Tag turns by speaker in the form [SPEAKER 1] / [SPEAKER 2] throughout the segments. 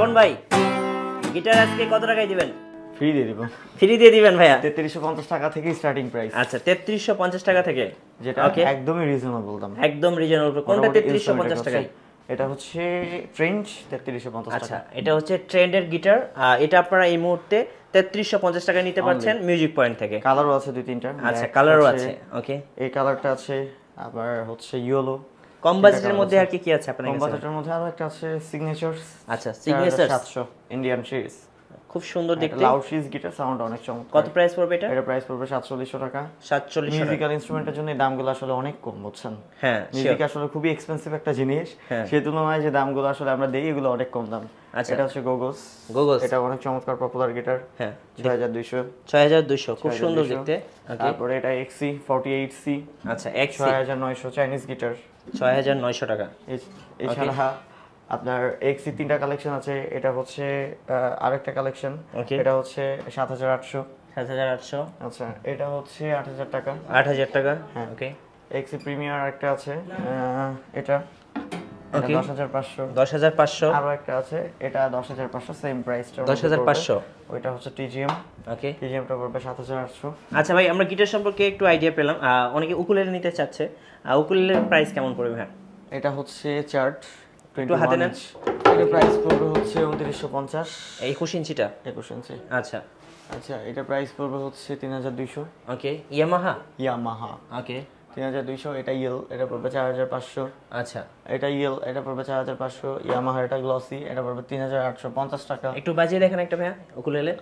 [SPEAKER 1] শাওন ভাই গিটার আজকে কত টাকায় দিবেন?
[SPEAKER 2] ফ্রি দিয়ে দিব।
[SPEAKER 1] ফ্রি দিয়ে দিবেন ভাইয়া?
[SPEAKER 2] 3350 টাকা থেকে স্টার্টিং প্রাইস।
[SPEAKER 1] আচ্ছা 3350 টাকা থেকে,
[SPEAKER 2] যেটা একদমই রিজনেবল দাম।
[SPEAKER 1] একদম রিজনেবল। কোনটা 3350 টাকায়?
[SPEAKER 2] এটা হচ্ছে ট্রেন্ড 3350 টাকা।
[SPEAKER 1] আচ্ছা এটা হচ্ছে ট্রেন্ডের গিটার, এটা আপনারা এই মুহূর্তে 3350 টাকায় নিতে পারছেন মিউজিক পয়েন্ট থেকে।
[SPEAKER 2] কালারও আছে দুই তিনটা।
[SPEAKER 1] আচ্ছা কালারও আছে, ওকে।
[SPEAKER 2] এই কালারটা আছে, আবার হচ্ছে ইয়েলো।
[SPEAKER 1] কম বাজেটের মধ্যে আর কি আছে আপনার কাছে?
[SPEAKER 2] কম বাজেটের মধ্যে আরো একটা আছে সিগনেচারস।
[SPEAKER 1] আচ্ছা সিগনেচারস
[SPEAKER 2] 700 ইন্ডিয়ান সিরিজ,
[SPEAKER 1] খুব সুন্দর দেখতে।
[SPEAKER 2] লাউড সিরিজ গিটার, সাউন্ড অনেক চমৎকার।
[SPEAKER 1] কত প্রাইস পড়বে এটা?
[SPEAKER 2] এটা প্রাইস পড়বে 4700 টাকা।
[SPEAKER 1] 4700 টাকা।
[SPEAKER 2] মিউজিক্যাল ইনস্ট্রুমেন্টের জন্য এই দামগুলো আসলে অনেক কম, বুঝছেন?
[SPEAKER 1] হ্যাঁ
[SPEAKER 2] মিউজিক আসলে খুবই এক্সপেন্সিভ একটা জিনিস, সেই তুলনায় যে দামগুলো আসলে আমরা দেই এগুলো অনেক কম দাম। এটা হচ্ছে গোগোস। এটা অনেক চমৎকার পপুলার গিটার। হ্যাঁ
[SPEAKER 1] 6200 খুব সুন্দর দেখতে।
[SPEAKER 2] তারপরে এটা XC 48C।
[SPEAKER 1] আচ্ছা XC
[SPEAKER 2] 6900 চাইনিজ গিটার,
[SPEAKER 1] 6900 টাকা।
[SPEAKER 2] এছাড়া আপনার XC তিনটা কালেকশন আছে। এটা হচ্ছে আরেকটা কালেকশন, এটা হচ্ছে 7800।
[SPEAKER 1] 7800।
[SPEAKER 2] আচ্ছা এটা হচ্ছে 8000 টাকা।
[SPEAKER 1] 8000 টাকা, ওকে।
[SPEAKER 2] XC প্রিমিয়ার একটা আছে, এটা 10500।
[SPEAKER 1] 10500।
[SPEAKER 2] আরো একটা আছে, এটা 10500, সেম প্রাইসটা
[SPEAKER 1] 10500।
[SPEAKER 2] ওইটা হচ্ছে TGM,
[SPEAKER 1] ওকে।
[SPEAKER 2] TGMটা পড়বে 7800।
[SPEAKER 1] আচ্ছা ভাই আমরা গিটার সম্পর্কে একটু আইডিয়া পেলাম, অনেকে উকুলেলে নিতে চাচ্ছে, উকুলেলের প্রাইস কেমন পড়বে ভাই?
[SPEAKER 2] এটা হচ্ছে চার্ট
[SPEAKER 1] একটু হাতে নেন।
[SPEAKER 2] এটা প্রাইস পড়বে হচ্ছে 2950।
[SPEAKER 1] 21 ইঞ্চিটা?
[SPEAKER 2] 21 ইঞ্চি।
[SPEAKER 1] আচ্ছা
[SPEAKER 2] আচ্ছা এটা প্রাইস পড়বে হচ্ছে 3200।
[SPEAKER 1] ওকে। ইয়ামাহা? ওকে
[SPEAKER 2] 3200। এটা ইয়েল, এটা পড়বে 4500।
[SPEAKER 1] আচ্ছা
[SPEAKER 2] এটা ইয়েল, এটা পড়বে 4500। ইয়ামাহা এটা গ্লসি, এটা পড়বে 3850 টাকা।
[SPEAKER 1] একটু বাজিয়ে দেখেন একটা ভাইয়া উকুলেলে।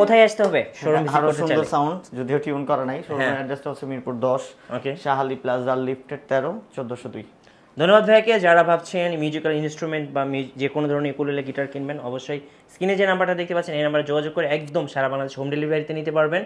[SPEAKER 1] কোথায় আসতে হবে শোরুম ভিজিট করতে চাইলে?
[SPEAKER 2] সুন্দর সাউন্ড, যদিও টিউন করা নাই। শোরুমের অ্যাড্রেসটা হচ্ছে মিরপুর 10,
[SPEAKER 1] ওকে,
[SPEAKER 2] শাহালি প্লাজা, লিফটেড 13, 1402।
[SPEAKER 1] ধন্যবাদ ভাইকে। যারা ভাবছেন মিউজিক্যাল ইনস্ট্রুমেন্ট বা যে কোনো ধরনের উকুলেলে গিটার কিনবেন, অবশ্যই স্ক্রিনে যে নাম্বারটা দেখতে পাচ্ছেন এই নাম্বারে যোগাযোগ করে একদম সারা বাংলাদেশ হোম ডেলিভারিতে নিতে পারবেন।